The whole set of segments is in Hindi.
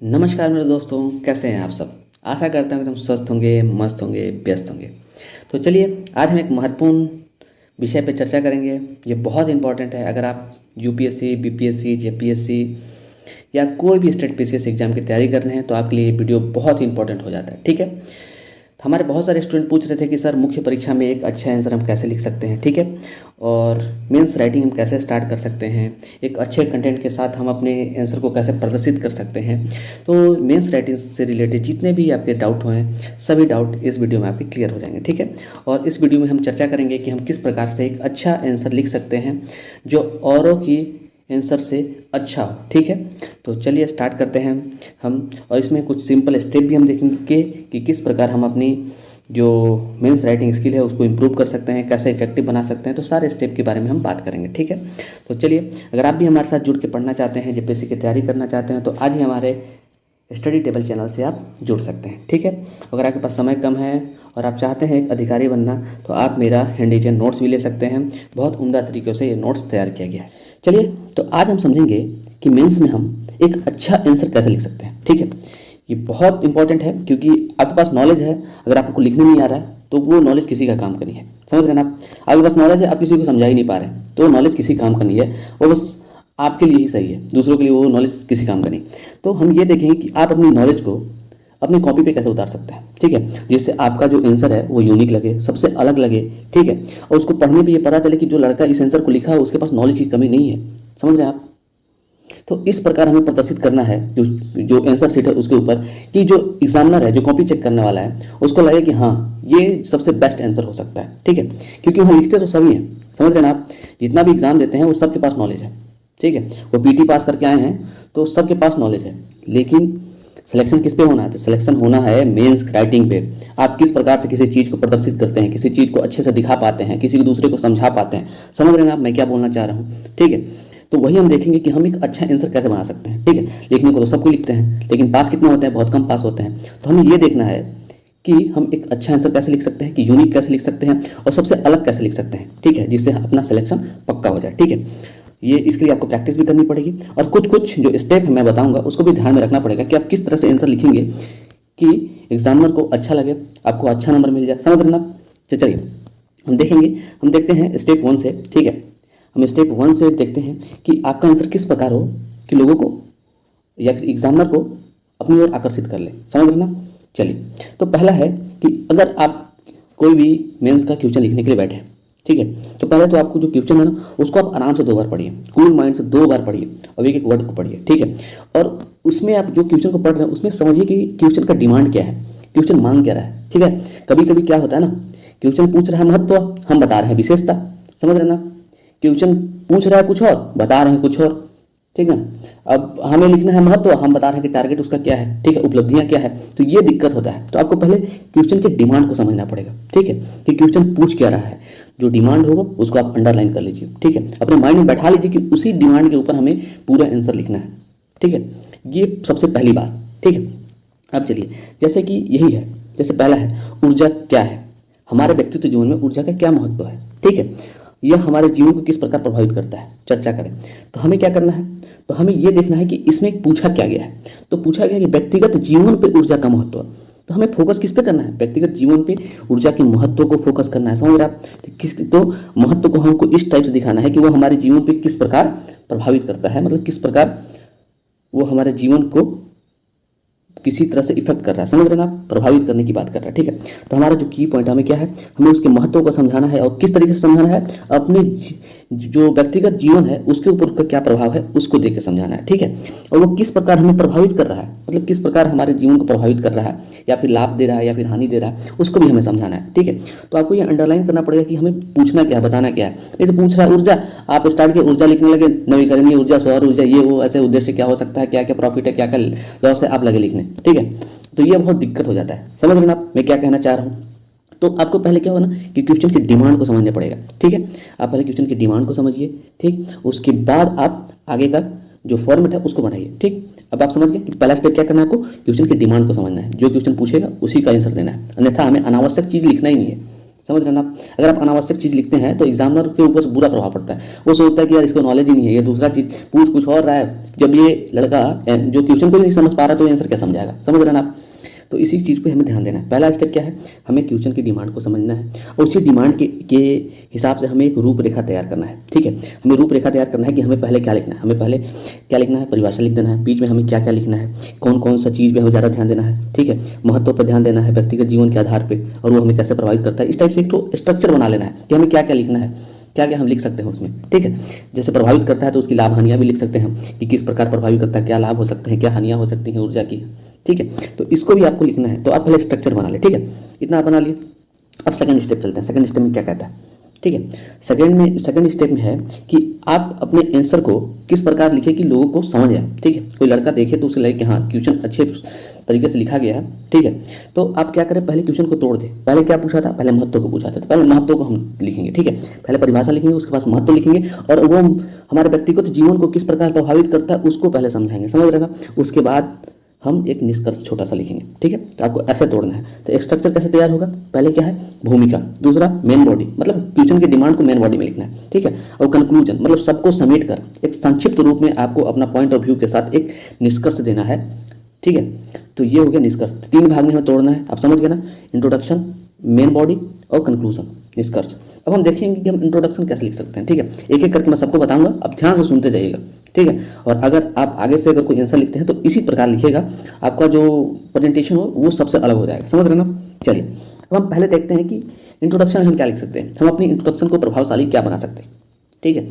नमस्कार मेरे दोस्तों, कैसे हैं आप सब। आशा करता हूँ एकदम स्वस्थ होंगे, मस्त होंगे, व्यस्त होंगे। तो चलिए आज हम एक महत्वपूर्ण विषय पर चर्चा करेंगे। ये बहुत इंपॉर्टेंट है। अगर आप यूपीएससी, बीपीएससी, जेपीएससी या कोई भी स्टेट पीसीएस एग्जाम की तैयारी कर रहे हैं तो आपके लिए ये वीडियो बहुत ही इंपॉर्टेंट हो जाता है। ठीक है। तो हमारे बहुत सारे स्टूडेंट पूछ रहे थे कि सर मुख्य परीक्षा में एक अच्छा आंसर हम कैसे लिख सकते हैं। ठीक है। और मेंस राइटिंग हम कैसे स्टार्ट कर सकते हैं, एक अच्छे कंटेंट के साथ हम अपने आंसर को कैसे प्रदर्शित कर सकते हैं। तो मेंस राइटिंग से रिलेटेड जितने भी आपके डाउट हैं सभी डाउट इस वीडियो में आपके क्लियर हो जाएंगे। ठीक है। और इस वीडियो में हम चर्चा करेंगे कि हम किस प्रकार से एक अच्छा आंसर लिख सकते हैं जो औरों की आंसर से अच्छा हो। ठीक है। तो चलिए स्टार्ट करते हैं हम। और इसमें कुछ सिंपल स्टेप भी हम देखेंगे कि किस प्रकार हम अपनी जो मेंस राइटिंग स्किल है उसको इम्प्रूव कर सकते हैं, कैसे इफेक्टिव बना सकते हैं। तो सारे स्टेप के बारे में हम बात करेंगे। ठीक है। तो चलिए, अगर आप भी हमारे साथ जुड़ के पढ़ना चाहते हैं, जेपीएससी की तैयारी करना चाहते हैं तो आज ही हमारे स्टडी टेबल चैनल से आप जुड़ सकते हैं। ठीक है। अगर आपके पास समय कम है और आप चाहते हैं एक अधिकारी बनना तो आप मेरा हैंडीजन नोट्स भी ले सकते हैं। बहुत उम्दा तरीक़ों से ये नोट्स तैयार किया गया है। चलिए, तो आज हम समझेंगे कि मेंस में हम एक अच्छा आंसर कैसे लिख सकते हैं। ठीक है। ये बहुत इंपॉर्टेंट है क्योंकि आपके पास नॉलेज है, अगर आपको लिखने नहीं आ रहा है तो वो नॉलेज किसी का काम का नहीं है। समझ रहे हैं ना आप। आपके पास नॉलेज है, आप किसी को समझा ही नहीं पा रहे हैं तो नॉलेज किसी काम का नहीं है, वो बस आपके लिए ही सही है, दूसरों के लिए वो नॉलेज किसी काम का नहीं। तो हम ये देखेंगे कि आप अपनी नॉलेज को अपनी कॉपी पे कैसे उतार सकते हैं। ठीक है। जिससे आपका जो आंसर है वो यूनिक लगे, सबसे अलग लगे। ठीक है। और उसको पढ़ने पे ये पता चले कि जो लड़का इस आंसर को लिखा है उसके पास नॉलेज की कमी नहीं है। समझ रहे हैं आप। तो इस प्रकार हमें प्रदर्शित करना है जो आंसर शीट है उसके ऊपर, कि जो एग्जामिनर है, जो कॉपी चेक करने वाला है, उसको लगे कि हाँ ये सबसे बेस्ट आंसर हो सकता है। ठीक है। क्योंकि वहाँ लिखते तो सभी हैं। समझ रहे हैं ना आप। जितना भी एग्जाम देते हैं वो सबके पास नॉलेज है। ठीक है। वो पीटी पास करके आए हैं तो सबके पास नॉलेज है, लेकिन सिलेक्शन किस पे होना है? तो सिलेक्शन होना है मेंस राइटिंग पे। आप किस प्रकार से किसी चीज़ को प्रदर्शित करते हैं, किसी चीज़ को अच्छे से दिखा पाते हैं, किसी दूसरे को समझा पाते हैं। समझ रहे हैं आप मैं क्या बोलना चाह रहा हूँ। ठीक है। तो वही हम देखेंगे कि हम एक अच्छा आंसर कैसे बना सकते हैं। ठीक है। लिखने को तो सबको लिखते हैं, लेकिन पास कितने होते हैं? बहुत कम पास होते हैं। तो हमें ये देखना है कि हम एक अच्छा आंसर कैसे लिख सकते हैं, कि यूनिक कैसे लिख सकते हैं और सबसे अलग कैसे लिख सकते हैं। ठीक है। जिससे अपना सिलेक्शन पक्का हो जाए। ठीक है। ये इसके लिए आपको प्रैक्टिस भी करनी पड़ेगी और कुछ कुछ जो स्टेप है मैं बताऊंगा उसको भी ध्यान में रखना पड़ेगा कि आप किस तरह से आंसर लिखेंगे कि एग्जामिनर को अच्छा लगे, आपको अच्छा नंबर मिल जाए। समझ रहे ना। तो चलिए हम देखते हैं स्टेप 1 से। ठीक है। हम स्टेप 1 से देखते हैं कि आपका आंसर किस प्रकार हो कि लोगों को या फिर एग्जामिनर को अपनी ओर आकर्षित कर ले। समझ रहे ना। चलिए, तो पहला है कि अगर आप कोई भी मेंस का क्वेश्चन लिखने के लिए बैठे, ठीक है, तो पहले तो आपको जो क्वेश्चन है ना उसको आप आराम से 2 बार पढ़िए, कूल माइंड से 2 बार पढ़िए और एक एक वर्ड को पढ़िए। ठीक है। और उसमें आप जो क्वेश्चन को पढ़ रहे हैं उसमें समझिए कि क्वेश्चन का डिमांड क्या है, क्वेश्चन मांग क्या रहा है। ठीक है। कभी कभी क्या होता है ना, क्वेश्चन पूछ रहा है महत्व, हम बता रहे हैं विशेषता। समझ रहे ना। क्वेश्चन पूछ रहा है कुछ और, बता रहे हैं कुछ और। ठीक है। अब हमें लिखना है महत्व, हम बता रहे हैं कि टारगेट उसका क्या है। ठीक है। उपलब्धियां क्या है। तो ये दिक्कत होता है। तो आपको पहले क्वेश्चन के डिमांड को समझना पड़ेगा। ठीक है। कि क्वेश्चन पूछ क्या रहा है, जो डिमांड होगा उसको आप अंडरलाइन कर लीजिए। ठीक है। अपने माइंड में बैठा लीजिए कि उसी डिमांड के ऊपर हमें पूरा आंसर लिखना है। ठीक है। ये सबसे पहली बात। ठीक है। अब चलिए, जैसे कि यही है, जैसे पहला है ऊर्जा क्या है, हमारे व्यक्तित्व जीवन में ऊर्जा का क्या महत्व है। ठीक है। यह हमारे जीवन को किस प्रकार प्रभावित करता है, चर्चा करें। तो हमें क्या करना है, तो हमें यह देखना है कि इसमें पूछा क्या गया है। तो पूछा गया कि व्यक्तिगत जीवन पे ऊर्जा का महत्व। तो हमें फोकस किस पे करना है? व्यक्तिगत जीवन पे ऊर्जा के महत्व को फोकस करना है। समझ रहे आप। तो महत्व को हमको इस टाइप से दिखाना है कि वो हमारे जीवन पे किस प्रकार प्रभावित करता है, मतलब किस प्रकार वो हमारे जीवन को किसी तरह से इफेक्ट कर रहा है। समझ रहे हैं आप। प्रभावित करने की बात कर रहा है। ठीक है। तो हमारा जो की पॉइंट हमें क्या है, हमें उसके महत्व को समझाना है और किस तरीके से समझाना है, अपने जो व्यक्तिगत जीवन है उसके ऊपर उसका क्या प्रभाव है उसको देख के समझाना है। ठीक है। और वो किस प्रकार हमें प्रभावित कर रहा है, मतलब किस प्रकार हमारे जीवन को प्रभावित कर रहा है, या फिर लाभ दे रहा है या फिर हानि दे रहा है, उसको भी हमें समझाना है। ठीक है। तो आपको ये अंडरलाइन करना पड़ेगा कि हमें पूछना क्या है, बताना क्या है। नहीं तो पूछ रहा है ऊर्जा, आप स्टार्ट किए ऊर्जा लिखने लगे, नवीकरणीय ऊर्जा, सौर ऊर्जा, ये वो, ऐसे उद्देश्य क्या हो सकता है, क्या क्या प्रॉफिट है, क्या क्या लॉस है, आप लगे लिखने। ठीक है। तो ये बहुत दिक्कत हो जाता है। समझ रहे हैं आप मैं क्या कहना चाह रहा हूँ। तो आपको पहले क्या होना कि क्वेश्चन की डिमांड को समझना पड़ेगा। ठीक है। आप पहले क्वेश्चन की डिमांड को समझिए। ठीक। उसके बाद आप आगे का जो फॉर्मेट है उसको बनाइए। ठीक। अब आप समझ गए कि पहला स्टेप क्या करना है, आपको क्वेश्चन की डिमांड को समझना है। जो क्वेश्चन पूछेगा उसी का आंसर देना है, अन्यथा हमें अनावश्यक चीज़ लिखना ही नहीं है। समझ रहे हैं ना आप। अगर आप अनावश्यक चीज़ लिखते हैं तो एग्जामिनर के ऊपर बुरा प्रभाव पड़ता है। वो सोचता है कि यार इसको नॉलेज ही नहीं है, ये दूसरा चीज़ पूछ कुछ और रहा है। जब ये लड़का जो क्वेश्चन को नहीं समझ पा रहा तो आंसर क्या समझाएगा, समझ रहे हैं ना आप। तो इसी चीज़ पे हमें ध्यान देना है। पहला स्टेप क्या है, हमें क्वेश्चन की डिमांड को समझना है और उसी डिमांड के हिसाब से हमें एक रूपरेखा तैयार करना है। ठीक है, हमें रूपरेखा तैयार करना है कि हमें पहले क्या लिखना है। हमें पहले क्या लिखना है, परिभाषा लिख देना है। बीच में हमें क्या क्या लिखना है, कौन कौन सा चीज़ पे हमें ज़्यादा ध्यान देना है। ठीक है, महत्व पर ध्यान देना है व्यक्तिगत जीवन के आधार पर, और वो हमें कैसे प्रभावित करता है। इस टाइप से एक तो स्ट्रक्चर बना लेना है कि हमें क्या क्या लिखना है, क्या क्या हम लिख सकते हैं उसमें। ठीक है, जैसे प्रभावित करता है तो उसकी लाभ हानियाँ भी लिख सकते हैं कि किस प्रकार प्रभावित करता है, क्या लाभ हो सकते हैं, क्या हानियाँ हो सकती हैं ऊर्जा की। ठीक है, तो इसको भी आपको लिखना है। तो आप पहले स्ट्रक्चर बना ले। ठीक है, इतना आप बना लिए। अब सेकंड स्टेप चलते हैं। सेकंड स्टेप में क्या कहता है, ठीक है, सेकंड स्टेप में है कि आप अपने आंसर को किस प्रकार लिखें कि लोगों को समझ आए। ठीक है, कोई लड़का देखे तो उसे लगे कि हाँ क्वेश्चन अच्छे तरीके से लिखा गया है। ठीक है, तो आप क्या करें, पहले क्वेश्चन को तोड़ दें। पहले क्या पूछा था, पहले महत्व को पूछा था, तो पहले महत्व को हम लिखेंगे। ठीक है, पहले परिभाषा लिखेंगे, उसके बाद महत्व लिखेंगे, और वो हमारे व्यक्तिगत जीवन को किस प्रकार प्रभावित करता है उसको पहले समझाएंगे, समझ रहे ना। उसके बाद हम एक निष्कर्ष छोटा सा लिखेंगे। ठीक है, तो आपको ऐसे तोड़ना है। तो एक स्ट्रक्चर कैसे तैयार होगा, पहले क्या है, भूमिका, दूसरा मेन बॉडी, मतलब क्वेश्चन की डिमांड को मेन बॉडी में लिखना है। ठीक है, और कंक्लूजन, मतलब सबको समेट कर एक संक्षिप्त रूप में आपको अपना पॉइंट ऑफ व्यू के साथ एक निष्कर्ष देना है। ठीक है, तो ये हो गया निष्कर्ष। 3 भाग में हमें तोड़ना है, आप समझ गए ना, इंट्रोडक्शन, मेन बॉडी और कंक्लूजन, निष्कर्ष। अब हम देखेंगे कि हम इंट्रोडक्शन कैसे लिख सकते हैं। ठीक है, एक एक करके मैं सबको बताऊंगा, आप ध्यान से सुनते जाइएगा। ठीक है, और अगर आप आगे से अगर कोई आंसर लिखते हैं तो इसी प्रकार लिखिएगा, आपका जो प्रेजेंटेशन हो वो सबसे अलग हो जाएगा, समझ रहे ना। चलिए, अब हम पहले देखते हैं कि इंट्रोडक्शन हम क्या लिख सकते हैं, हम अपनी इंट्रोडक्शन को प्रभावशाली क्या बना सकते हैं। ठीक है,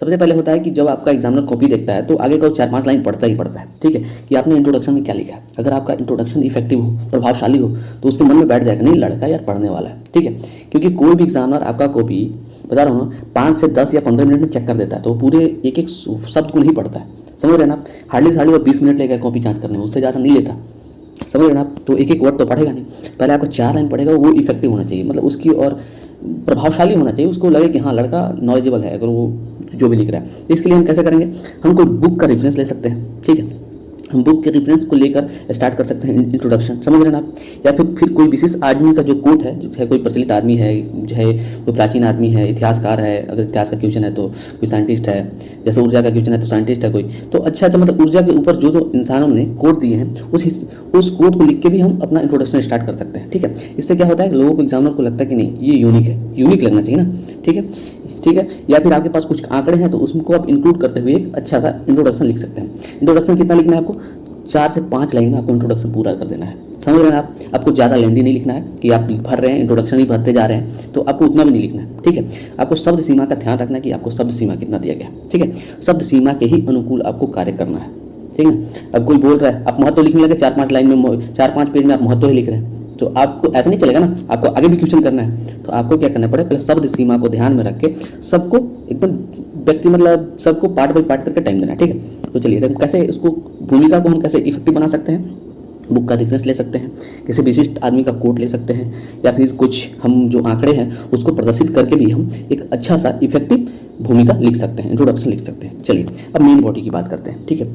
सबसे पहले होता है कि जब आपका एग्जामिनर कॉपी देखता है तो आगे का 4-5 लाइन पढ़ता ही पड़ता है। ठीक है, कि आपने इंट्रोडक्शन में क्या लिखा है। अगर आपका इंट्रोडक्शन इफेक्टिव हो, प्रभावशाली हो, तो उसके मन में बैठ जाएगा नहीं लड़का यार पढ़ने वाला है। ठीक है, क्योंकि कोई भी एग्जामिनर आपका कॉपी बता रहा हूँ 5 से 10 या 15 मिनट में चेक कर देता है, तो पूरे एक एक शब्द को नहीं पढ़ता है, समझ रहे ना आप। हार्डली साड़ी और 20 मिनट लेगा कॉपी जांच करने में, उससे ज़्यादा नहीं लेता, समझ रहे ना आप। तो एक एक वर्ड तो पढ़ेगा नहीं, पहले आपको 4 लाइन पढ़ेगा, वो इफेक्टिव होना चाहिए, मतलब उसकी और प्रभावशाली होना चाहिए, उसको लगे कि हाँ लड़का नॉलेजेबल है अगर वो जो भी लिख रहा है। इसके लिए हम कैसे करेंगे, हम कोई बुक का रेफरेंस ले सकते हैं। ठीक है, हम बुक के रेफरेंस को लेकर स्टार्ट कर सकते हैं इंट्रोडक्शन, समझ रहे हैं आप। या फिर कोई विशेष आदमी का जो कोट है, जो है कोई प्रचलित आदमी है, जो है कोई प्राचीन आदमी है, इतिहासकार है, अगर इतिहास का क्वेश्चन है तो कोई साइंटिस्ट है, जैसे ऊर्जा का क्वेश्चन है तो साइंटिस्ट है कोई, तो अच्छा मतलब ऊर्जा के ऊपर जो जो इंसानों ने कोट दिए हैं उस कोट को लिख के भी हम अपना इंट्रोडक्शन स्टार्ट कर सकते हैं। ठीक है, इससे क्या होता है, लोगों को एग्जामिनर को लगता है कि नहीं ये यूनिक है, यूनिक लगना चाहिए ना। ठीक है, ठीक है, या फिर आपके पास कुछ आंकड़े हैं तो उसको आप इंक्लूड करते हुए एक अच्छा सा इंट्रोडक्शन लिख सकते हैं। इंट्रोडक्शन कितना लिखना है आपको, 4 से 5 लाइन में आपको इंट्रोडक्शन पूरा कर देना है, समझ रहे हैं आप। आपको ज़्यादा लेंदी नहीं लिखना है कि आप भर रहे हैं, इंट्रोडक्शन ही भरते जा रहे हैं, तो आपको उतना भी नहीं लिखना है। ठीक है, आपको शब्द सीमा का ध्यान रखना है कि आपको शब्द सीमा कितना दिया गया। ठीक है, शब्द सीमा के ही अनुकूल आपको कार्य करना है। ठीक है, अब कोई बोल रहा है, आप महत्व लिखने लगे 4-5 लाइन में, 4-5 पेज में आप महत्व ही लिख रहे हैं, तो आपको ऐसा नहीं चलेगा ना, आपको आगे भी क्वेश्चन करना है। तो आपको क्या करना पड़ेगा, पहले शब्द सीमा को ध्यान में रख के सबको एकदम व्यक्ति मतलब सबको पार्ट बाई पार्ट करके टाइम देना है। ठीक है, तो चलिए कैसे इसको भूमिका को हम कैसे इफेक्टिव बना सकते हैं, बुक का रेफरेंस ले सकते हैं, किसी विशिष्ट आदमी का कोट ले सकते हैं, या फिर कुछ हम जो आंकड़े हैं उसको प्रदर्शित करके भी हम एक अच्छा सा इफेक्टिव भूमिका लिख सकते हैं, इंट्रोडक्शन लिख सकते हैं। चलिए अब मेन बॉडी की बात करते हैं। ठीक है,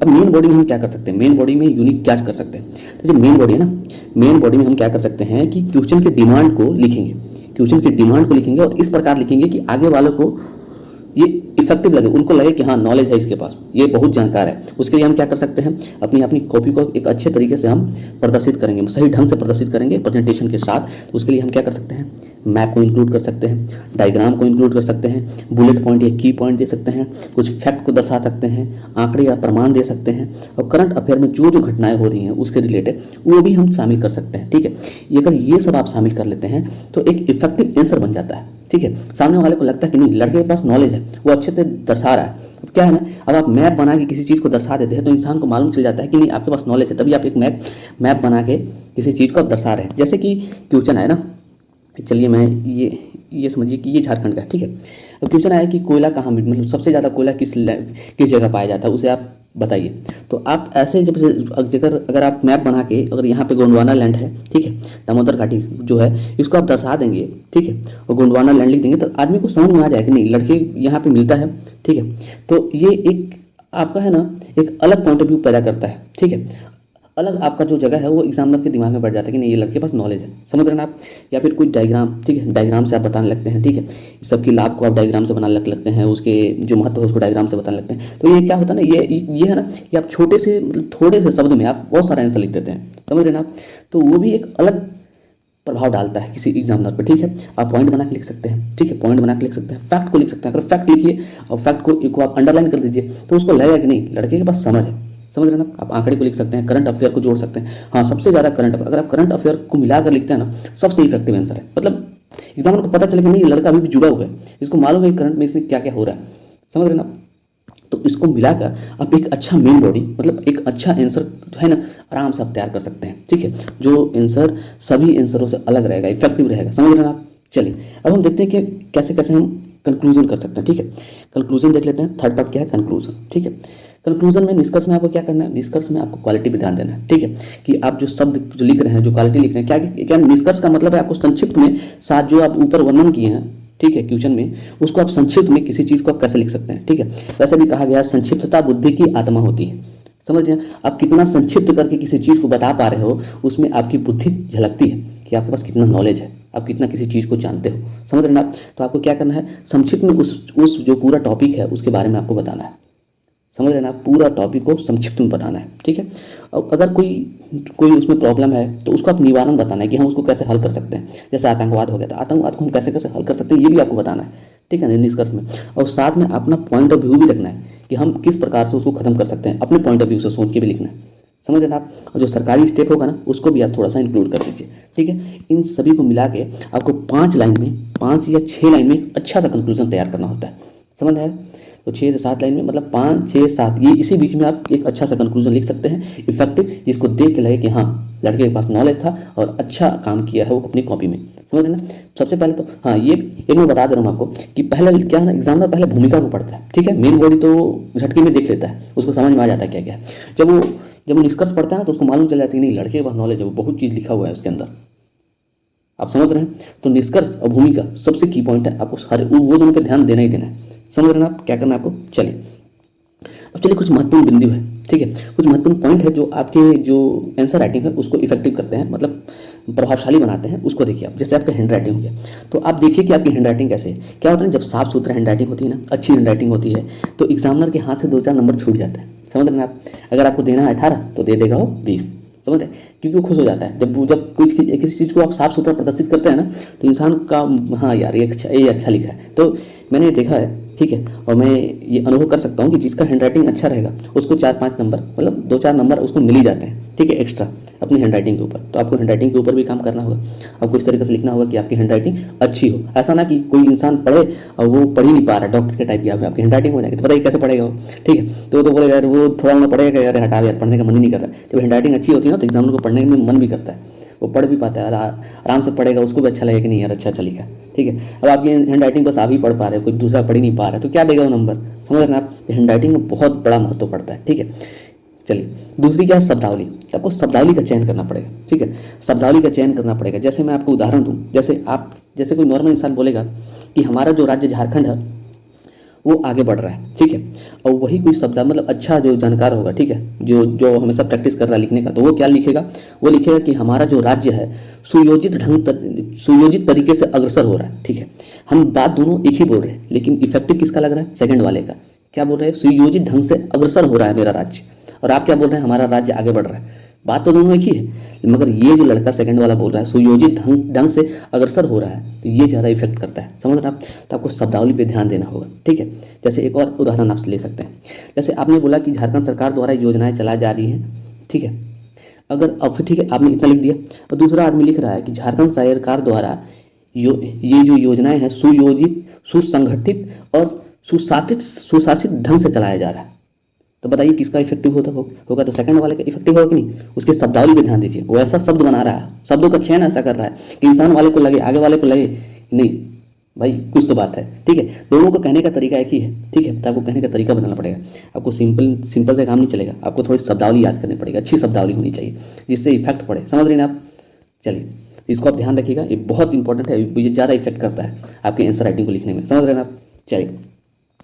अब मेन बॉडी में हम क्या कर सकते हैं, मेन बॉडी में यूनिक क्या कर सकते हैं। तो जो मेन बॉडी है ना, मेन बॉडी में हम क्या कर सकते हैं कि क्वेश्चन की डिमांड को लिखेंगे, क्वेश्चन की डिमांड को लिखेंगे और इस प्रकार लिखेंगे कि आगे वालों को ये इफेक्टिव लगे, उनको लगे कि हाँ नॉलेज है इसके पास, ये बहुत जानकार है। उसके लिए हम क्या कर सकते हैं, अपनी कॉपी को एक अच्छे तरीके से हम प्रदर्शित करेंगे, सही ढंग से प्रदर्शित करेंगे प्रेजेंटेशन के साथ। तो उसके लिए हम क्या कर सकते हैं, मैप को इंक्लूड कर सकते हैं, डायग्राम को इंक्लूड कर सकते हैं, बुलेट पॉइंट या की पॉइंट दे सकते हैं, कुछ फैक्ट को दर्शा सकते हैं, आंकड़े या प्रमाण दे सकते हैं, और करंट अफेयर में जो जो घटनाएं हो रही हैं उसके रिलेटेड वो भी हम शामिल कर सकते हैं। ठीक है, अगर ये सब आप शामिल कर लेते हैं तो एक इफेक्टिव आंसर बन जाता है। ठीक है, सामने वाले को लगता है कि नहीं लड़के के पास नॉलेज है, वो अच्छे से दर्शा रहा है। अब क्या है ना, अब आप मैप बना के किसी चीज़ को दर्शा देते हैं तो इंसान को मालूम चल जाता है कि नहीं आपके पास नॉलेज है, तभी आप एक मैप बना के किसी चीज़ को आप दर्शा रहे हैं। जैसे कि क्वेश्चन है ना, चलिए मैं ये समझिए कि ये झारखंड का है। ठीक है, अब क्वेश्चन आया कि कोयला कहाँ मतलब सबसे ज़्यादा कोयला किस जगह पाया जाता है, उसे आप बताइए। तो आप ऐसे जब अगर आप मैप बना के अगर यहाँ पे गोंडवाना लैंड है, ठीक है, दामोदर घाटी जो है इसको आप दर्शा देंगे, ठीक है, और गोंडवाना लैंड लिख देंगे तो आदमी को समझ में आ जाएगा नहीं लड़के यहाँ पे मिलता है। ठीक है, तो ये एक आपका है ना एक अलग पॉइंट ऑफ व्यू पैदा करता है। ठीक है, अलग आपका जो जगह है वो एग्जामिनर के दिमाग में बैठ जाता है कि नहीं ये लड़के के पास नॉलेज है, समझ रहे हैं ना आप। या फिर कोई डायग्राम, ठीक है, डायग्राम से आप बताने लगते हैं, ठीक है, सबकी लाभ को आप डायग्राम से बनाने लगते हैं, उसके जो महत्व है उसको डायग्राम से बताने लगते हैं। तो ये क्या होता है ना, ये है ना कि आप छोटे से मतलब थोड़े से शब्द में आप बहुत सारा आंसर लिख देते हैं, समझ रहे हैं ना आप। तो वो भी एक अलग प्रभाव डालता है किसी एग्जामिनर पर, ठीक है। आप पॉइंट बना के लिख सकते हैं, ठीक है, पॉइंट बना के लिख सकते हैं, फैक्ट को लिख सकते हैं। अगर फैक्ट लिखिए और फैक्ट को आप अंडरलाइन कर दीजिए तो उसको लगेगा कि नहीं लड़के के पास समझ है, समझ रहे हैं ना। आप आंकड़े को लिख सकते हैं, करंट अफेयर को जोड़ सकते हैं। हाँ, सबसे ज़्यादा करंट, अगर आप करंट अफेयर को मिलाकर लिखते हैं ना, सबसे इफेक्टिव आंसर है। मतलब एग्जामिनर को पता चले कि नहीं ये लड़का अभी भी जुड़ा हुआ है, इसको मालूम है करंट में इसमें क्या क्या हो रहा है, समझ रहे हैं ना। तो इसको मिलाकर आप एक अच्छा मेन बॉडी, मतलब एक अच्छा आंसर है ना, आराम से आप तैयार कर सकते हैं, ठीक है, जो आंसर सभी आंसरों से अलग रहेगा, इफेक्टिव रहेगा, समझ रहे हैं आप। चलिए अब हम देखते हैं कि कैसे कैसे हम कंक्लूजन कर सकते हैं, ठीक है। कंक्लूजन देख लेते हैं। थर्ड पार्ट क्या है, कंक्लूजन, ठीक है। कंक्लूजन में, निष्कर्ष में आपको क्या करना है, निष्कर्ष में आपको क्वालिटी पे ध्यान देना है, ठीक है, कि आप जो शब्द जो लिख रहे हैं, जो क्वालिटी लिख रहे हैं, क्या क्या निष्कर्ष का मतलब है आपको संक्षिप्त में साथ जो आप ऊपर वर्णन किए हैं, ठीक है, क्वेश्चन में, उसको आप संक्षिप्त में किसी चीज़ को आप कैसे लिख सकते हैं, ठीक है। वैसे भी कहा गया संक्षिप्तता बुद्धि की आत्मा होती है, समझ रहे हैं। आप कितना संक्षिप्त करके किसी चीज़ को बता पा रहे हो, उसमें आपकी बुद्धि झलकती है कि आपके पास कितना नॉलेज है, आप कितना किसी चीज़ को जानते हो, समझ रहे हैं आप। तो आपको क्या करना है, संक्षिप्त में उस जो पूरा टॉपिक है उसके बारे में आपको बताना है, समझ रहे हैं ना, पूरा टॉपिक को संक्षिप्त में बताना है, ठीक है। और अगर कोई उसमें प्रॉब्लम है तो उसको आप निवारण बताना है कि हम उसको कैसे हल कर सकते हैं। जैसे आतंकवाद हो गया, तो आतंकवाद को हम कैसे कैसे हल कर सकते हैं, ये भी आपको बताना है, ठीक है, निष्कर्ष में। और साथ में अपना पॉइंट ऑफ व्यू भी रखना है कि हम किस प्रकार से उसको खत्म कर सकते हैं, अपने पॉइंट ऑफ व्यू से सोच के भी लिखना है, समझ रहे हैं आप। और जो सरकारी स्टेप होगा ना, उसको भी आप थोड़ा सा इंक्लूड कर दीजिए, ठीक है। इन सभी को मिला के आपको 5 लाइन में, 5 या 6 लाइन में एक अच्छा सा कंक्लूजन तैयार करना होता है, समझ रहे हैं। तो 6 से 7 लाइन में, मतलब 5, 6, 7, ये इसी बीच में आप एक अच्छा सा कंक्लूजन लिख सकते हैं, इफेक्टिव, जिसको देख के लगे कि हाँ लड़के के पास नॉलेज था और अच्छा काम किया है वो अपनी कॉपी में, समझ रहे ना। सबसे पहले तो हाँ, ये एक मैं बता दे रहा हूँ आपको कि पहले क्या है ना, एग्जामिनर पहले भूमिका को पढ़ता है, ठीक है। मेन बॉडी तो झटके में देख लेता है, उसको समझ में आ जाता है क्या क्या है। जब वो निष्कर्ष पढ़ता है ना, तो उसको मालूम चल जाता है कि नहीं लड़के के पास नॉलेज है, वो बहुत चीज़ लिखा हुआ है उसके अंदर, आप समझ रहे हैं। तो निष्कर्ष और भूमिका सबसे की पॉइंट है, आपको सारे वो दोनों पर ध्यान देना ही देना है, समझ रहे हैं आप। क्या करना है आपको, चलिए अब चलिए कुछ महत्वपूर्ण बिंदु है, ठीक है, कुछ महत्वपूर्ण पॉइंट है जो आपके जो आंसर राइटिंग है उसको इफेक्टिव करते हैं, मतलब प्रभावशाली बनाते हैं, उसको देखिए आप। जैसे आपका हैंड राइटिंग हो गया, तो आप देखिए कि आपकी हैंड राइटिंग कैसे है। क्या होता है, जब साफ सुथरा हैंड राइटिंग होती है ना, अच्छी हैंड राइटिंग होती है, तो एग्जामिनर के हाथ से 2-4 नंबर छूट जाता है, समझ रहे हैं आप। अगर आपको देना है 18 तो दे देगा वो 20, समझ रहे हैं, क्योंकि वो खुश हो जाता है जब किसी चीज़ को आप साफ सुथरा प्रदर्शित करते हैं ना, तो इंसान का हाँ यार ये अच्छा लिखा है। तो मैंने देखा है, ठीक है, और मैं ये अनुभव कर सकता हूँ कि जिसका हैंड राइटिंग अच्छा रहेगा उसको 4-5 नंबर, मतलब 2-4 नंबर उसको मिल ही जाते हैं, ठीक है, एक्स्ट्रा अपनी हैंड राइटिंग के ऊपर। तो आपको हैंड राइटिंग के ऊपर भी काम करना होगा, आपको इस तरीके से लिखना होगा कि आपकी हैंड राइटिंग अच्छी हो। ऐसा ना कि कोई इंसान पढ़े और वो पढ़ ही नहीं पा रहा है, डॉक्टर के टाइप की आपकी हैंड राइटिंग हो जाएगी, तो बताइए कैसे पढ़ेगा वो, ठीक है। तो बोलेगा यार वो थोड़ा ना पढ़ेगा, यार हटा यार पढ़ने का मन ही नहीं कर रहा है। जब हैंड राइटिंग अच्छी होती है ना, तो एग्जामिनर को पढ़ने में मन भी करता है, वो पढ़ भी पाता है, आराम से पढ़ेगा, उसको भी अच्छा लगेगा कि नहीं यार अच्छा लिखा, ठीक है। अब आपकी हैंड राइटिंग बस आप ही पढ़ पा रहे हो, कोई दूसरा पढ़ ही नहीं पा रहा है, तो क्या देगा वो नंबर, समझ रहे हैं आप। हैंड राइटिंग में बहुत बड़ा महत्व पड़ता है, ठीक है। चलिए दूसरी क्या है, शब्दावली। आपको शब्दावली का चयन करना पड़ेगा, ठीक है, शब्दावली का चयन करना पड़ेगा। जैसे मैं आपको उदाहरण दूँ, जैसे कोई नॉर्मल इंसान बोलेगा कि हमारा जो राज्य झारखंड है वो आगे बढ़ रहा है, ठीक है, और वही कोई शब्द मतलब अच्छा जो जानकार होगा, ठीक है, जो हमेशा प्रैक्टिस कर रहा है लिखने का, तो वो क्या लिखेगा, वो लिखेगा कि हमारा जो राज्य है सुयोजित तरीके से अग्रसर हो रहा है, ठीक है। हम बात दोनों एक ही बोल रहे हैं, लेकिन इफेक्टिव किसका लग रहा है, सेकंड वाले का। क्या बोल रहे हैं, सुयोजित ढंग से अग्रसर हो रहा है मेरा राज्य, और आप क्या बोल रहे हैं, हमारा राज्य आगे बढ़ रहा है। बात तो दोनों एक ही है, मगर ये जो लड़का सेकंड वाला बोल रहा है सुयोजित ढंग से अग्रसर हो रहा है, तो ये ज़्यादा इफेक्ट करता है, समझ रहे हैं आप। तो आपको शब्दावली पे ध्यान देना होगा, ठीक है। जैसे एक और उदाहरण आप ले सकते हैं, जैसे आपने बोला कि झारखंड सरकार द्वारा योजनाएं चलाई जा रही हैं, ठीक है। अगर अब फिर ठीक है, आपने इतना लिख दिया, और दूसरा आदमी लिख रहा है कि झारखंड सरकार द्वारा ये जो योजनाएं हैं सुयोजित, सुसंगठित और सुशासित ढंग से चलाया जा रहा है, तो बताइए किसका इफेक्टिव होगा, तो सेकंड वाले का इफेक्टिव होगा कि नहीं। उसके शब्दावली पे ध्यान दीजिए, वो ऐसा शब्द बना रहा है, शब्दों का चयन ऐसा कर रहा है कि इंसान वाले को लगे, आगे वाले को लगे नहीं भाई कुछ तो बात है, ठीक है। दोनों को कहने का तरीका एक ही है, ठीक है, तो आपको कहने का तरीका बदलना पड़ेगा। आपको सिंपल से काम नहीं चलेगा, आपको थोड़ी शब्दावली याद करनी पड़ेगी, अच्छी शब्दावली होनी चाहिए जिससे इफेक्ट पड़े, समझ रहे हैं आप। चलिए इसको आप ध्यान रखिएगा, ये बहुत इंपॉर्टेंट है, ये ज़्यादा इफेक्ट करता है आपके आंसर राइटिंग को लिखने में, समझ रहे हैं आप। चलिए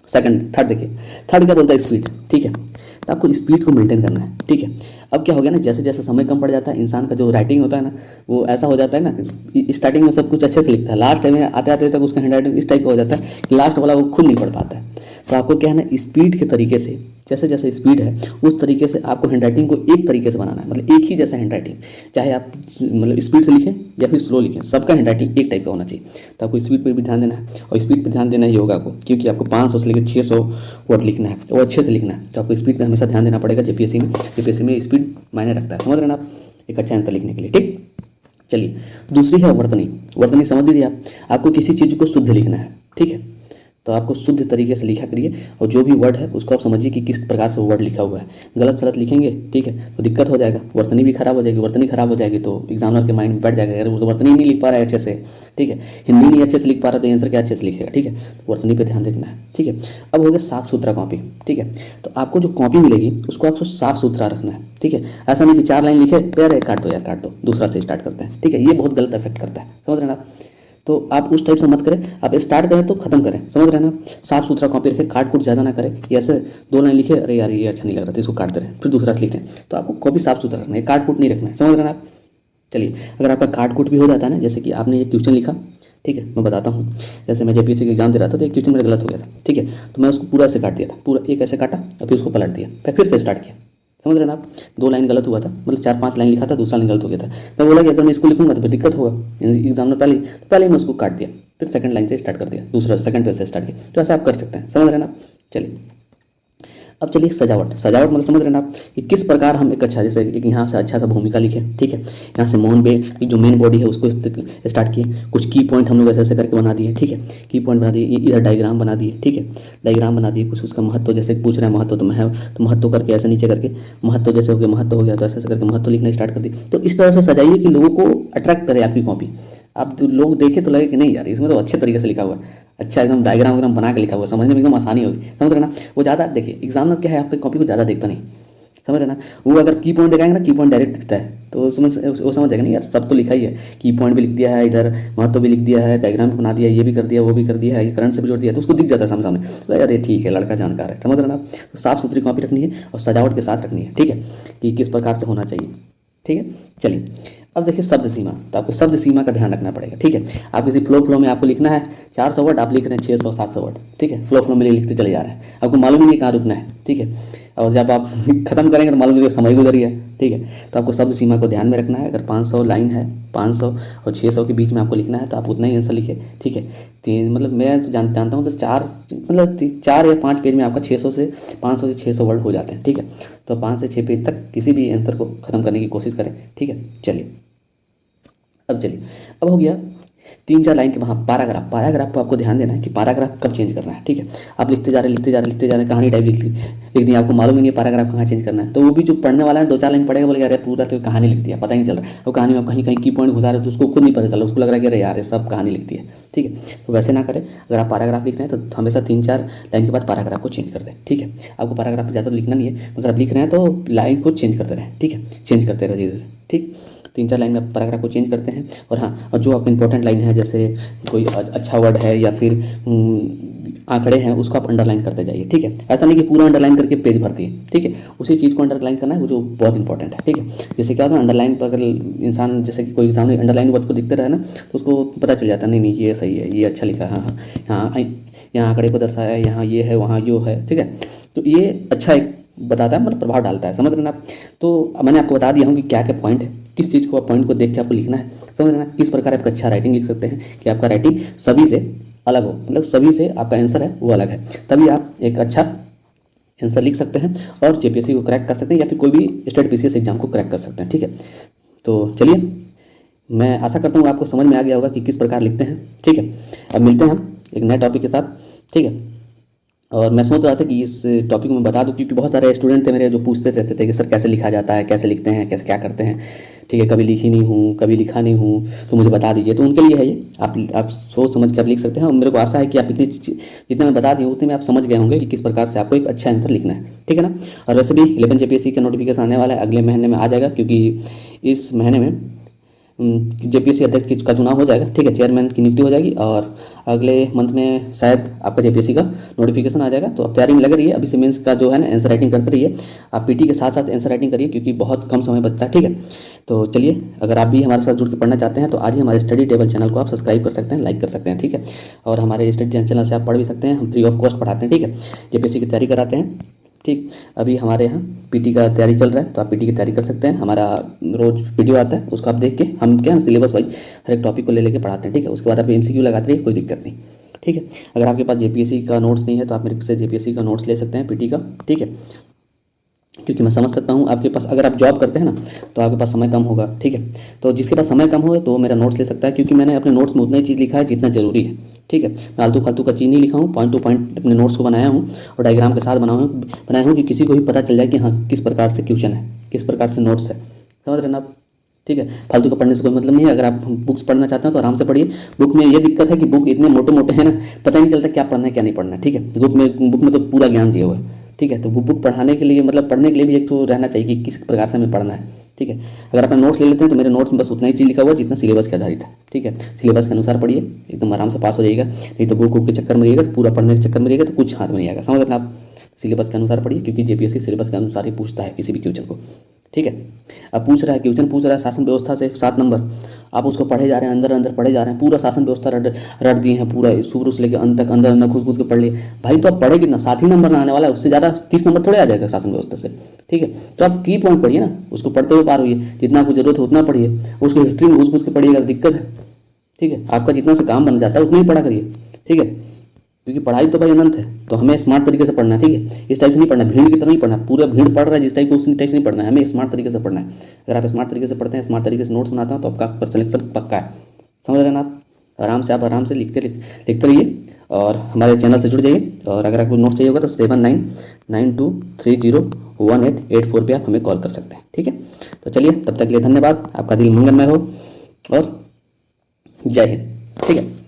थर्ड देखिए, थर्ड क्या बोलता है, स्पीड, ठीक है। तो आपको स्पीड को मेंटेन करना है, ठीक है। अब क्या हो गया ना, जैसे जैसे समय कम पड़ जाता है, इंसान का जो राइटिंग होता है ना, वो ऐसा हो जाता है ना, स्टार्टिंग में सब कुछ अच्छे से लिखता है, लास्ट में आते आते तक उसका हैंड राइटिंग इस टाइप का हो जाता है कि लास्ट वाला वो खुद नहीं पढ़ पाता है। तो आपको क्या है ना, स्पीड के तरीके से, जैसे जैसे स्पीड है उस तरीके से आपको हैंड राइटिंग को एक तरीके से बनाना है, मतलब एक ही जैसा हैंड राइटिंग, चाहे आप मतलब स्पीड से लिखें या फिर स्लो लिखें, सबका हैंड राइटिंग एक टाइप का होना चाहिए। तो आपको स्पीड पर भी ध्यान देना है, और स्पीड पर ध्यान देना ही होगा आपको, क्योंकि आपको 500 से लेकर 600 वर्ड लिखना है और अच्छे से लिखना है। तो आपको स्पीड पर हमेशा ध्यान देना पड़ेगा। जेपीएससी में स्पीड मायने रखता है, समझ रहे हैं आप, एक अच्छा आंसर लिखने के लिए, ठीक। चलिए, दूसरी है वर्तनी। वर्तनी समझ लीजिए आप, आपको किसी चीज़ को शुद्ध लिखना है, ठीक है। तो आपको शुद्ध तरीके से लिखा करिए, और जो भी वर्ड है उसको आप समझिए कि किस प्रकार से वो वर्ड लिखा हुआ है। गलत सलत लिखेंगे, ठीक है, तो दिक्कत हो जाएगा, वर्तनी भी खराब हो जाएगी। वर्तनी खराब हो जाएगी तो एग्जामिनर के माइंड में बैठ जाएगा, अगर वो वर्तनी नहीं लिख पा रहा है अच्छे से, ठीक है, हिंदी नहीं अच्छे से लिख पा रहा तो आंसर क्या अच्छे से लिखेगा, ठीक है। तो वर्तनी पे ध्यान देना है, ठीक है। अब हो गया साफ सुथरा कॉपी, ठीक है। तो आपको जो कॉपी मिलेगी उसको आपको साफ सुथरा रखना है, ठीक है। ऐसा नहीं कि 4 लाइन लिखे, यार काट दो यार काट दो, दूसरा से स्टार्ट करते हैं, ठीक है, ये बहुत गलत इफेक्ट करता है, समझ रहे हैं आप। तो आप उस टाइप से मत करें, आप स्टार्ट करें तो खत्म करें, समझ रहे हैं ना। साफ सुथरा कॉपी रखें, काट कूट ज़्यादा ना करें, ये ऐसे 2 लाइन लिखे, अरे यार ये अच्छा नहीं लग रहा था, इसको काट दे रहे हैं, फिर दूसरा से लिखते हैं। तो आपको कॉपी साफ सुथरा रखना है, काट कूट नहीं रखना है, समझ रहे हैं आप। चलिए, अगर आपका काट कूट भी हो जाता है ना, जैसे कि आपने एक क्वेश्चन लिखा, ठीक है, मैं बताता हूँ। जैसे मैं जेपीएससी का एग्जाम दे रहा था तो एक क्वेश्चन मेरा गलत हो गया था, ठीक है, तो मैं उसको पूरा ऐसे काट दिया था, पूरा एक ऐसे काटा और फिर उसको पलट दिया, फिर से स्टार्ट किया, समझ रहे हैं आप। 2 लाइन गलत हुआ था, मतलब 4-5 लाइन लिखा था, दूसरा लाइन गलत हो गया था। मैं बोला कि अगर मैं इसको लिखूंगा तो फिर दिक्कत होगा एग्जाम में, पहले ही मैं उसको काट दिया, फिर सेकंड लाइन से स्टार्ट कर दिया, दूसरा सेकंड पेज से स्टार्ट किया। तो ऐसा आप कर सकते हैं, समझ रहे हैं ना। चलिए, अब चलिए सजावट। सजावट मतलब समझ रहे हैं आप कि किस प्रकार हम एक अच्छा, जैसे एक यहाँ से अच्छा सा भूमिका लिखें, ठीक है, यहाँ से मोहन बे की जो मेन बॉडी है उसको स्टार्ट किए, कुछ की पॉइंट हम लोग ऐसे ऐसे करके बना दिए, ठीक है, की पॉइंट बना दिए, इधर डायग्राम बना दिए, ठीक है, डायग्राम बना दिए, कुछ उसका महत्व, जैसे पूछ रहे हैं महत्व, तो महत्व करके ऐसे नीचे करके महत्व, जैसे हो गया महत्व हो गया तो ऐसे ऐसे करके महत्व लिखना स्टार्ट कर दिए। तो इस तरह से सजाइए कि लोगों को अट्रैक्ट करे आपकी कॉपी, आप तो लोग देखे तो लगे कि नहीं यार इसमें तो अच्छे तरीके से लिखा हुआ है, अच्छा एकदम डायग्राम वगैरह बना के लिखा हुआ है, समझने में एकदम आसानी होगी, समझ रहे ना। वो ज़्यादा देखिए एग्जामिनर क्या है, आपकी कॉपी को ज़्यादा देखता नहीं, समझ रहे ना। वो अगर की पॉइंट दिखाएंगे ना, की पॉइंट डायरेक्ट दिखता है, तो वो समझ जाएगा नहीं यार सब तो लिखा ही है, की पॉइंट भी लिख दिया है, इधर महत्व भी लिख दिया है, डायग्राम भी बना दिया, ये भी कर दिया, वो भी कर दिया है, ये करंट से भी जोड़ दिया, तो उसको दिख जाता है सामने सामने, तो यार ये ठीक है लड़का जानकार है, समझ रहे ना। तो साफ सुथरी कॉपी रखनी है और सजावट के साथ रखनी है, ठीक है, कि किस प्रकार से होना चाहिए, ठीक है। चलिए, अब देखिए शब्द सीमा, तो आपको शब्द सीमा का ध्यान रखना पड़ेगा, ठीक है। आप किसी फ्लो में आपको लिखना है 400 वर्ड, आप लिख रहे हैं 600-700 वर्ड, ठीक है, फ्लो में लिखते चले जा रहे हैं, आपको मालूम ही नहीं कहाँ रुकना है, ठीक है। और जब आप खत्म करेंगे तो मालूम नहीं समय गुजर गया, ठीक है। तो आपको शब्द सीमा को ध्यान में रखना है। अगर 500 लाइन है, 500 और 600 के बीच में आपको लिखना है तो आप उतना ही आंसर लिखे, ठीक है। मतलब मैं जानता हूँ तो 4 या 5 पेज में आपका 500 से 600 वर्ड हो जाते हैं, ठीक है। तो 5 से 6 पेज तक किसी भी आंसर को ख़त्म करने की कोशिश करें, ठीक है। चलिए, अब हो गया 3-4 लाइन के वहाँ पैराग्राफ को आपको ध्यान देना है कि पैराग्राफ कब चेंज करना है, ठीक है। आप लिखते जा रहे हैं कहानी टाइप लिख दी, आपको मालूम ही नहीं है पैराग्राफ कहाँ चेंज करना है, तो वो भी जो पढ़ने वाला है 2-4 लाइन पढ़ेगा, बोलेगा अरे पूरा तो कहानी लिख दिया, पता ही नहीं चल रहा है। और कहानी में आप कहीं कहीं की पॉइंट घुसा रहे हो तो उसको खुद नहीं पता चला, उसको लग रहा है कि अरे यार ये सब कहानी लिखती है, ठीक है। तो वैसे ना करें, अगर आप पैराग्राफ लिख रहे हैं तो हमेशा 3-4 लाइन के बाद पैराग्राफ को चेंज कर दें, ठीक है। आपको पैराग्राफ ज़्यादा लिखना नहीं है, अगर आप लिख रहे हैं तो लाइन को चेंज करते रहें, ठीक है, चेंज करते रहिए धीरे, ठीक। 3-4 लाइन में पैराग्राफ को चेंज करते हैं। और हाँ, और जो आपका इंपॉर्टेंट लाइन है, जैसे कोई अच्छा वर्ड है या फिर आंकड़े हैं, उसको आप अंडरलाइन करते जाइए, ठीक है। ऐसा नहीं कि पूरा अंडरलाइन करके पेज भर दिए, ठीक है, उसी चीज़ को अंडरलाइन करना है, वो जो बहुत इंपॉर्टेंट है, ठीक है। जैसे क्या होता है अंडरलाइन पर, अगर इंसान जैसे कि कोई एग्जाम में अंडरलाइन वर्ड को दिखते रहे ना, तो उसको पता चल जाता है नहीं ये सही है, ये अच्छा लिखा है, हाँ हाँ यहाँ आंकड़े को दर्शाया है, यहाँ ये है, वहाँ यो है, ठीक है। तो ये अच्छा एक बताता है, मतलब प्रभाव डालता है, समझ रहे ना आप। तो मैंने आपको बता दिया हूँ कि क्या क्या पॉइंट है, किस चीज़ को आप पॉइंट को देख के आपको लिखना है, समझ रहे ना। किस प्रकार आप अच्छा राइटिंग लिख सकते हैं कि आपका राइटिंग सभी से अलग हो, मतलब सभी से आपका आंसर है वो अलग है, तभी आप एक अच्छा आंसर लिख सकते हैं और जेपीएससी को क्रैक कर सकते हैं या फिर कोई भी स्टेट पीसीएस एग्जाम को क्रैक कर सकते हैं, ठीक है। तो चलिए, मैं आशा करता हूँ आपको समझ में आ गया होगा कि किस प्रकार लिखते हैं, ठीक है। अब मिलते हैं हम एक नए टॉपिक के साथ, ठीक है। और मैं सोच रहा था कि इस टॉपिक में बता दूं, क्योंकि बहुत सारे स्टूडेंट थे मेरे जो पूछते रहते थे कि सर कैसे लिखा जाता है, कैसे लिखते हैं, कैसे क्या करते हैं, ठीक है। कभी लिखी नहीं हूँ, कभी लिखा नहीं हूँ, तो मुझे बता दीजिए। तो उनके लिए है ये, आप सोच समझ के आप लिख सकते हैं। और मेरे को आशा है कि आप जितने मैं बता दी उतने में आप समझ गए होंगे कि किस प्रकार से आपको एक अच्छा आंसर लिखना है, ठीक है ना। और वैसे भी 11 जेपीएससी का नोटिफिकेशन आने वाला है, अगले महीने में आ जाएगा, क्योंकि इस महीने में जेपीएससी अध्यक्ष का चुनाव हो जाएगा, ठीक है, चेयरमैन की नियुक्ति हो जाएगी और अगले मंथ में शायद आपका जेपीएससी का नोटिफिकेशन आ जाएगा। तो आप तैयारी में लगे रहिए। अभी से मेंस का जो है ना आंसर राइटिंग करते रहिए। आप पीटी के साथ साथ आंसर राइटिंग करिए क्योंकि बहुत कम समय बचता है, ठीक है। तो चलिए, अगर आप भी हमारे साथ जुड़ के पढ़ना चाहते हैं तो आज ही हमारे स्टडी टेबल चैनल को आप सब्सक्राइब कर सकते हैं, लाइक कर सकते हैं, ठीक है। और हमारे स्टडी चैनल से आप पढ़ भी सकते हैं, हम फ्री ऑफ कॉस्ट पढ़ाते हैं, ठीक है। जेपीएससी की तैयारी कराते हैं, ठीक। अभी हमारे यहाँ पीटी का तैयारी चल रहा है तो आप पीटी की तैयारी कर सकते हैं। हमारा रोज़ वीडियो आता है, उसको आप देख के हम क्या सिलेबस वाइज हर एक टॉपिक को ले लेके पढ़ाते हैं, ठीक है। उसके बाद आप एमसीक्यू लगाते रहिए, कोई दिक्कत नहीं, ठीक है। अगर आपके पास जेपीएससी का नोट्स नहीं है तो आप मेरे से जेपीएससी का नोट्स ले सकते हैं पीटी का, ठीक है। क्योंकि मैं समझ सकता हूँ आपके पास, अगर आप जॉब करते हैं ना तो आपके पास समय कम होगा, ठीक है। तो जिसके पास समय कम हो तो मेरा नोट्स ले सकता है, क्योंकि मैंने अपने नोट्स में उतना ही चीज़ लिखा है जितना जरूरी है, ठीक है। मैं आलतू फालतू का चीज़ नहीं लिखा हूँ, पॉइंट टू पॉइंट अपने नोट्स को बनाया हूँ और डायग्राम के साथ बनाया हूँ कि किसी को भी पता चल जाए कि हाँ किस प्रकार से क्वेश्चन है, किस प्रकार से नोट्स है, समझ रहे ना आप, ठीक है। फालतू का पढ़ने से कोई मतलब नहीं है। अगर आप बुक्स पढ़ना चाहते हैं तो आराम से पढ़िए। बुक में ये दिक्कत है कि बुक इतने मोटे मोटे हैं ना, पता ही नहीं चलता क्या पढ़ना है क्या नहीं पढ़ना है, ठीक है। बुक में तो पूरा ज्ञान दिया हुआ है, ठीक है। तो बुक पढ़ाने के लिए मतलब पढ़ने के लिए भी एक तो रहना चाहिए कि किस प्रकार से हमें पढ़ना है, ठीक है। अगर अपना नोट्स ले लेते हैं तो मेरे नोट्स में बस उतना ही चीज़ लिखा हुआ है जितना सिलेबस के आधारित है, ठीक है। सिलेबस के अनुसार पढ़िए, एकदम आराम से पास हो जाएगा। नहीं तो बुक के चक्कर में रहिएगा तो पूरा पढ़ने के चक्कर में रहिएगा तो कुछ हाथ में नहीं आएगा, समझ रहे आप। सिलेबस के अनुसार पढ़िए क्योंकि जेपीएससी सिलेबस के अनुसार ही पूछता है किसी भी क्वेश्चन को, ठीक है। अब क्वेश्चन पूछ रहा है शासन व्यवस्था से 7 नंबर, आप उसको पढ़े जा रहे हैं, अंदर अंदर पढ़े जा रहे हैं, पूरा शासन व्यवस्था रट दिए हैं, पूरा शुरू से लेकर अंत तक अंदर अंदर घुस घुस के पढ़ लिए भाई। तो आप पढ़े कितना, 7 ही नंबर ना आने वाला है, उससे ज़्यादा 30 नंबर थोड़े आ जाएगा शासन व्यवस्था से, ठीक है। तो आप की पॉइंट पढ़िए ना, उसको पढ़ते हुए पार होइए, जितना आपको जरूरत है उतना पढ़िए। उसको हिस्ट्री में घुस घुस के पढ़िएगा दिक्कत है, ठीक है। आपका जितना से काम बन जाता है उतना ही पढ़ा करिए, ठीक है। क्योंकि पढ़ाई तो भाई अनंत है, तो हमें स्मार्ट तरीके से पढ़ना है, ठीक है। इस टाइप से नहीं पढ़ना, भीड़ की तरह नहीं पढ़ना, पूरा भीड़ पढ़ रहा है जिस टाइप को उसी टाइप से नहीं पढ़ना है, हमें स्मार्ट तरीके से पढ़ना है। अगर आप स्मार्ट तरीके से पढ़ते हैं, स्मार्ट तरीके से नोट्स बनाते हैं तो आपका सिलेक्शन पक्का है, समझ रहे हैं ना आप। आप आराम से लिखते रहिए और हमारे चैनल से जुड़ जाइए। और अगर आपको नोट्स चाहिए होगा तो 7992301884 पर आप हमें कॉल कर सकते हैं, ठीक है। तो चलिए, तब तक के लिए धन्यवाद। आपका दिल मंगलमय हो और जय हिंद, ठीक है।